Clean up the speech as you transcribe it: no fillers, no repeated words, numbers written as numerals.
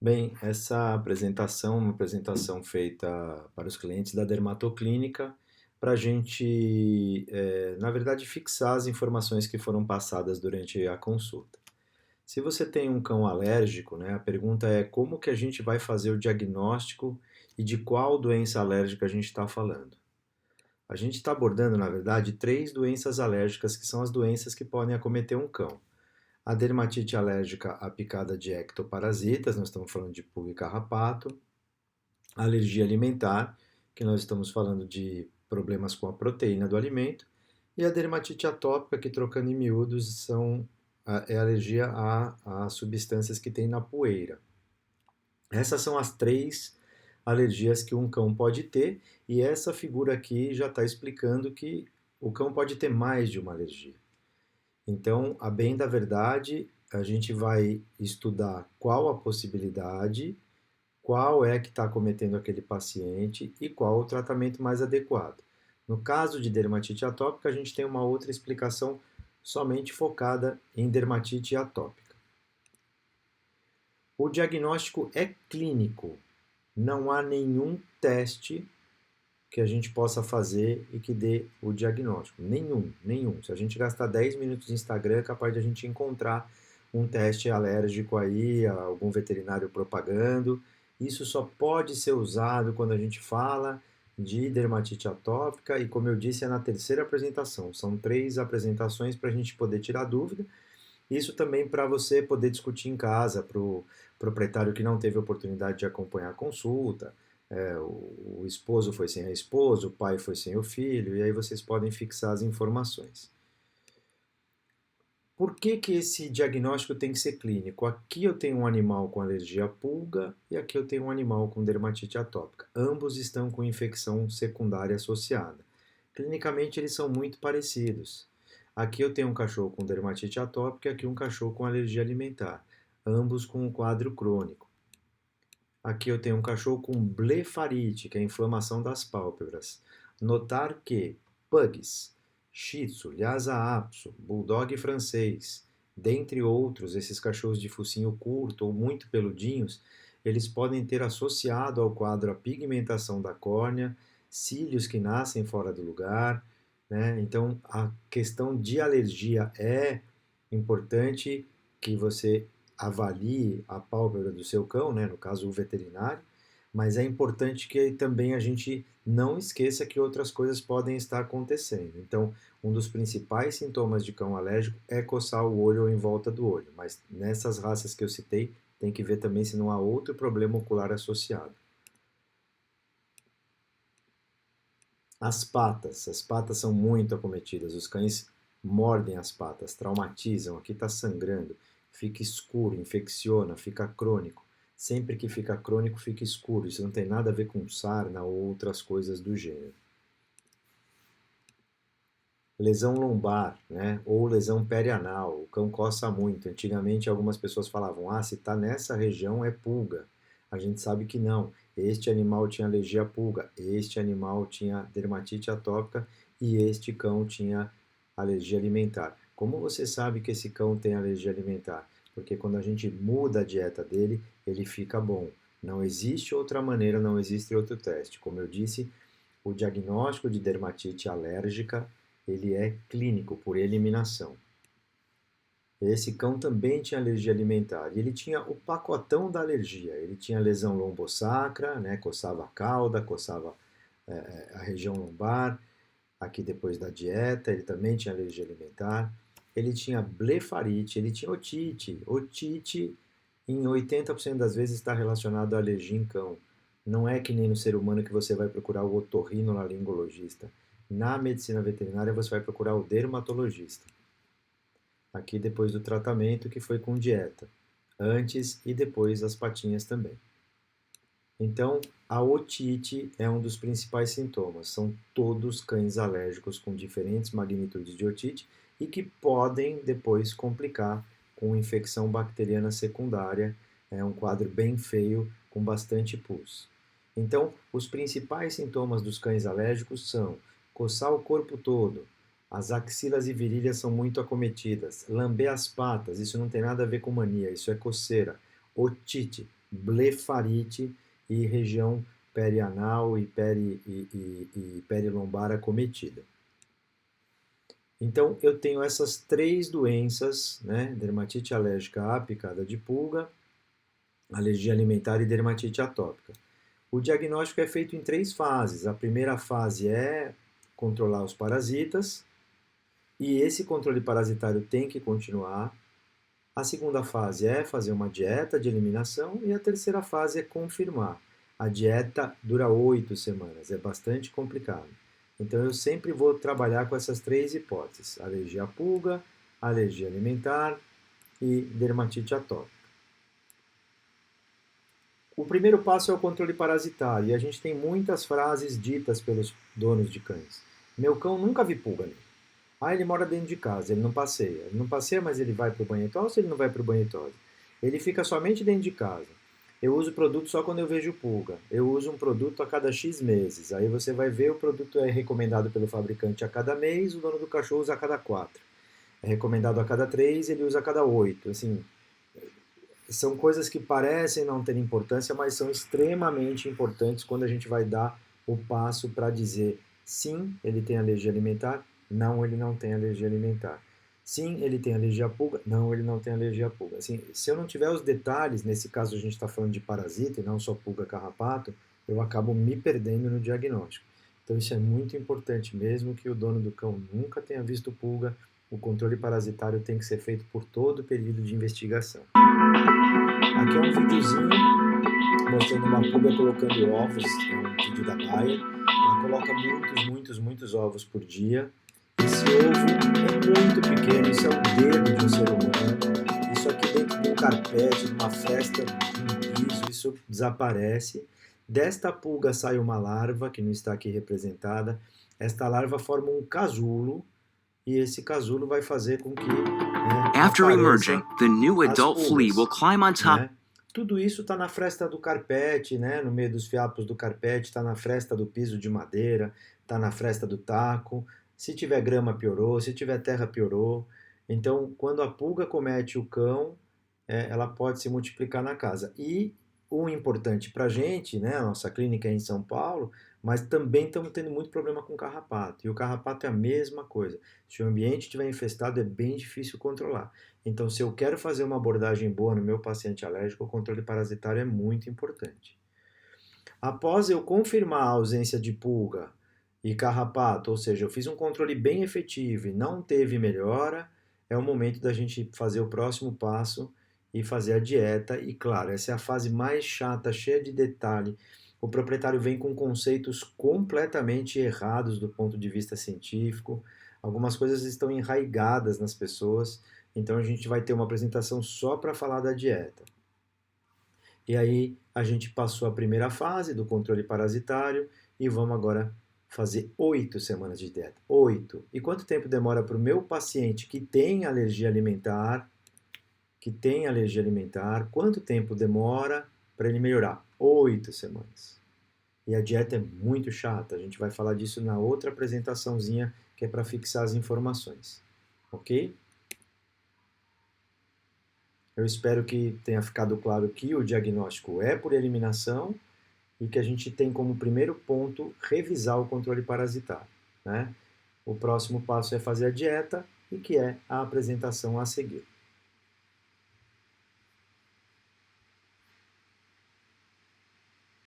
Bem, essa apresentação é uma apresentação feita para os clientes da dermatoclínica, para a gente, na verdade, fixar as informações que foram passadas durante a consulta. Se você tem um cão alérgico, né, a pergunta é como que a gente vai fazer o diagnóstico e de qual doença alérgica a gente está falando. A gente está abordando, na verdade, três doenças alérgicas que são as doenças que podem acometer um cão. A dermatite alérgica à picada de ectoparasitas, nós estamos falando de pulga e carrapato. A alergia alimentar, que nós estamos falando de problemas com a proteína do alimento. E a dermatite atópica, que trocando em miúdos é alergia a substâncias que tem na poeira. Essas são as três alergias que um cão pode ter, e essa figura aqui já está explicando que o cão pode ter mais de uma alergia. Então, a bem da verdade, a gente vai estudar qual a possibilidade, qual é que está cometendo aquele paciente e qual o tratamento mais adequado. No caso de dermatite atópica, a gente tem uma outra explicação somente focada em dermatite atópica. O diagnóstico é clínico, não há nenhum teste que a gente possa fazer e que dê o diagnóstico. Nenhum, nenhum. Se a gente gastar 10 minutos no Instagram, é capaz de a gente encontrar um teste alérgico aí, algum veterinário propagando. Isso só pode ser usado quando a gente fala de dermatite atópica e, como eu disse, é na terceira apresentação. São três apresentações para a gente poder tirar dúvida. Isso também para você poder discutir em casa, para o proprietário que não teve oportunidade de acompanhar a consulta, o esposo foi sem a esposa, o pai foi sem o filho, e aí vocês podem fixar as informações. Por que, que esse diagnóstico tem que ser clínico? Aqui eu tenho um animal com alergia à pulga e aqui eu tenho um animal com dermatite atópica. Ambos estão com infecção secundária associada. Clinicamente eles são muito parecidos. Aqui eu tenho um cachorro com dermatite atópica e aqui um cachorro com alergia alimentar, ambos com um quadro crônico. Aqui eu tenho um cachorro com blefarite, que é a inflamação das pálpebras. Notar que pugs, shih tzu, lhasa apso, bulldog francês, dentre outros, esses cachorros de focinho curto ou muito peludinhos, eles podem ter associado ao quadro a pigmentação da córnea, cílios que nascem fora do lugar, né? Então, a questão de alergia é importante que você avalie a pálpebra do seu cão, né, no caso o veterinário, mas é importante que também a gente não esqueça que outras coisas podem estar acontecendo. Então, um dos principais sintomas de cão alérgico é coçar o olho ou em volta do olho, mas nessas raças que eu citei, tem que ver também se não há outro problema ocular associado. As patas são muito acometidas, os cães mordem as patas, traumatizam, aqui está sangrando, fica escuro, infecciona, fica crônico. Sempre que fica crônico, fica escuro. Isso não tem nada a ver com sarna ou outras coisas do gênero. Lesão lombar, né? Ou lesão perianal, o cão coça muito. Antigamente algumas pessoas falavam, se está nessa região é pulga. A gente sabe que não. Este animal tinha alergia à pulga, este animal tinha dermatite atópica e este cão tinha alergia alimentar. Como você sabe que esse cão tem alergia alimentar? Porque quando a gente muda a dieta dele, ele fica bom. Não existe outra maneira, não existe outro teste. Como eu disse, o diagnóstico de dermatite alérgica ele é clínico por eliminação. Esse cão também tinha alergia alimentar e ele tinha o pacotão da alergia. Ele tinha lesão lombosacra, né, coçava a cauda, coçava a região lombar. Aqui depois da dieta, ele também tinha alergia alimentar. Ele tinha blefarite, ele tinha otite. Otite, em 80% das vezes, está relacionado à alergia em cão. Não é que nem no ser humano que você vai procurar o otorrinolaringologista. Na medicina veterinária, você vai procurar o dermatologista. Aqui depois do tratamento, que foi com dieta. Antes e depois as patinhas também. Então, a otite é um dos principais sintomas. São todos cães alérgicos com diferentes magnitudes de otite e que podem depois complicar com infecção bacteriana secundária. É um quadro bem feio, com bastante pus. Então, os principais sintomas dos cães alérgicos são coçar o corpo todo, as axilas e virilhas são muito acometidas, lamber as patas, isso não tem nada a ver com mania, isso é coceira, otite, blefarite e região perianal e perilombar acometida. Então, eu tenho essas 3 doenças, né? Dermatite alérgica à picada de pulga, alergia alimentar e dermatite atópica. O diagnóstico é feito em 3 fases. A primeira fase é controlar os parasitas, e esse controle parasitário tem que continuar. A segunda fase é fazer uma dieta de eliminação, e a terceira fase é confirmar. A dieta dura 8 semanas, é bastante complicado. Então eu sempre vou trabalhar com essas 3 hipóteses: alergia à pulga, alergia alimentar e dermatite atópica. O primeiro passo é o controle parasitário, e a gente tem muitas frases ditas pelos donos de cães. Meu cão nunca vi pulga nele. Ah, ele mora dentro de casa, ele não passeia. Ele não passeia, mas ele vai para o banho e tosse, ele não vai para o banho e tosse. Ele fica somente dentro de casa. Eu uso produto só quando eu vejo pulga. Eu uso um produto a cada X meses. Aí você vai ver, o produto é recomendado pelo fabricante a cada mês, o dono do cachorro usa a cada 4. É recomendado a cada 3, ele usa a cada 8. Assim, são coisas que parecem não ter importância, mas são extremamente importantes quando a gente vai dar o passo para dizer sim, ele tem alergia alimentar, não, ele não tem alergia alimentar. Sim, ele tem alergia à pulga, não, ele não tem alergia à pulga. Assim, se eu não tiver os detalhes, nesse caso a gente está falando de parasita e não só pulga carrapato, eu acabo me perdendo no diagnóstico. Então isso é muito importante, mesmo que o dono do cão nunca tenha visto pulga, o controle parasitário tem que ser feito por todo o período de investigação. Aqui é um videozinho mostrando uma pulga colocando ovos, é um vídeo da Baia. Ela coloca muitos ovos por dia. Esse ovo é muito pequeno, isso é o dedo de um ser humano. Isso aqui dentro de um carpete, de uma fresta, de um piso, isso desaparece. Desta pulga sai uma larva, que não está aqui representada. Esta larva forma um casulo, e esse casulo vai fazer com que After emerging, the new adult flea will climb on top. Né? Tudo isso está na fresta do carpete, né? No meio dos fiapos do carpete, está na fresta do piso de madeira, está na fresta do taco. Se tiver grama, piorou. Se tiver terra, piorou. Então, quando a pulga comete o cão, ela pode se multiplicar na casa. E o importante para a gente, né? A nossa clínica é em São Paulo, mas também estamos tendo muito problema com carrapato. E o carrapato é a mesma coisa. Se o ambiente estiver infestado, é bem difícil controlar. Então, se eu quero fazer uma abordagem boa no meu paciente alérgico, o controle parasitário é muito importante. Após eu confirmar a ausência de pulga e carrapato, ou seja, eu fiz um controle bem efetivo e não teve melhora, é o momento da gente fazer o próximo passo e fazer a dieta. E claro, essa é a fase mais chata, cheia de detalhe. O proprietário vem com conceitos completamente errados do ponto de vista científico. Algumas coisas estão enraigadas nas pessoas. Então a gente vai ter uma apresentação só para falar da dieta. E aí a gente passou a primeira fase do controle parasitário e vamos agora fazer 8 semanas de dieta. 8. E quanto tempo demora para o meu paciente que tem alergia alimentar, quanto tempo demora para ele melhorar? 8 semanas. E a dieta é muito chata, a gente vai falar disso na outra apresentaçãozinha que é para fixar as informações. Ok? Eu espero que tenha ficado claro que o diagnóstico é por eliminação e que a gente tem como primeiro ponto revisar o controle parasitário, né? O próximo passo é fazer a dieta e que é a apresentação a seguir.